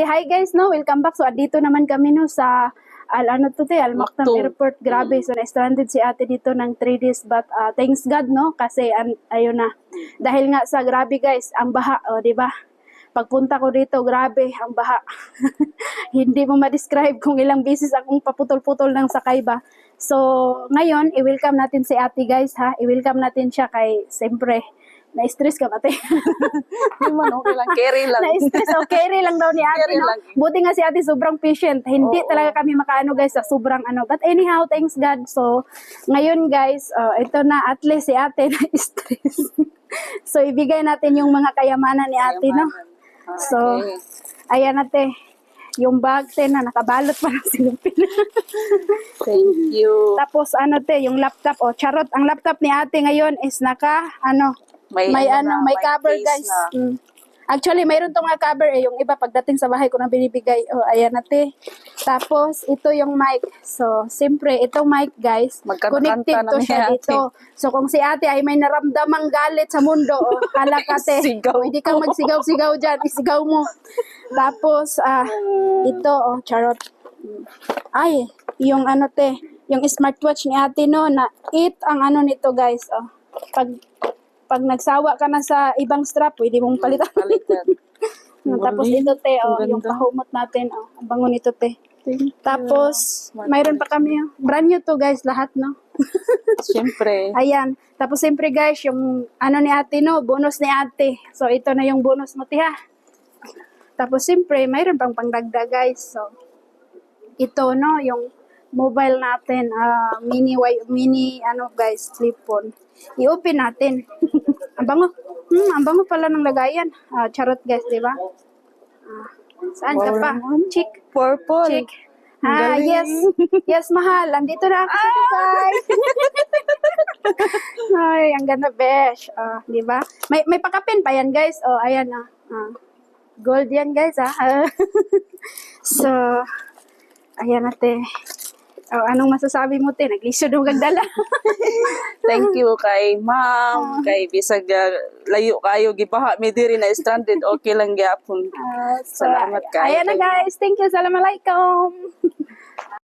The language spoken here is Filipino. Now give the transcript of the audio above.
Hi guys, no, welcome back. So, dito naman kami no sa Al Maktoum Maktoum. Airport. Grabe, so na-stranded si ate dito ng 3 days. But thanks God, no, kasi ayun na. Dahil nga sa grabe guys, ang baha, di ba? Pagpunta ko dito, grabe, ang baha. Hindi mo ma-describe kung ilang beses akong paputol-putol ng sakay ba. So, ngayon, i-welcome natin si ate guys, ha? I-welcome natin siya kay, siyempre, na-stress ka ba, ate? Hindi man, okay lang. Carry lang. Na-stress, okay lang daw ni ate, Carry no? lang. Buti nga si ate sobrang patient. Hindi Oo. talaga kami makaano guys sa sobrang ano. But anyhow, thanks God. So, ngayon guys, ito na, at least si ate na-stress. So, ibigay natin yung mga kayamanan ni ate, no? So, ayan ate, yung bag te na nakabalot pa ng silupin. Thank you. Tapos ano te, yung laptop, charot, ang laptop ni ate ngayon is may cover case guys. na. Actually, mayroon tong mga cover yung iba pagdating sa bahay ko na binibigay. Oh, ayan ate. Tapos, ito yung mic. So, siyempre, itong mic guys, Magkanta-kanta connected na to ni siya ate. dito. So, kung si ate ay may naramdamang galit sa mundo, halak ate. Sigaw. Pwede kang magsigaw-sigaw dyan. Isigaw mo. Tapos, ito, charot. Ay, yung yung smartwatch ni ate no, na ang nito guys. Pag nagsawa ka na sa ibang strap, pwede mong palitan. Palitan. Tapos ito te, Ang yung ganda. pahumot natin, ang bango nito te. Thank you. Tapos, mayroon pa kami, brand new to guys, lahat no. Siyempre. Ayan. Tapos siyempre guys, yung ni ate no, bonus ni ate. So ito na yung bonus mo tiha. Tapos siyempre, mayroon pang pangdagdag guys. So, ito no, yung mobile natin, mini guys, flip phone. I-open natin. Ang bango. Ang bango pala ng lagayan. Charot guys, di ba? Saan ka pa? Chick. Purple. Chick. Ang galing. Yes. Yes, mahal. Andito na ako sa Dubai. Ay, ang ganda, besh. Di ba? May pakapin pa yan, guys. Ayan na. Gold yan, guys, So, ayan natin. Anong masasabi mo, te? Naglisod mo kang dala. Thank you kay ma'am, kay bisag layo kayo gipaha mi diri na stranded, okay lang gyapon. So, Salamat kayo. ayan na, guys. Thank you. Assalamualaikum.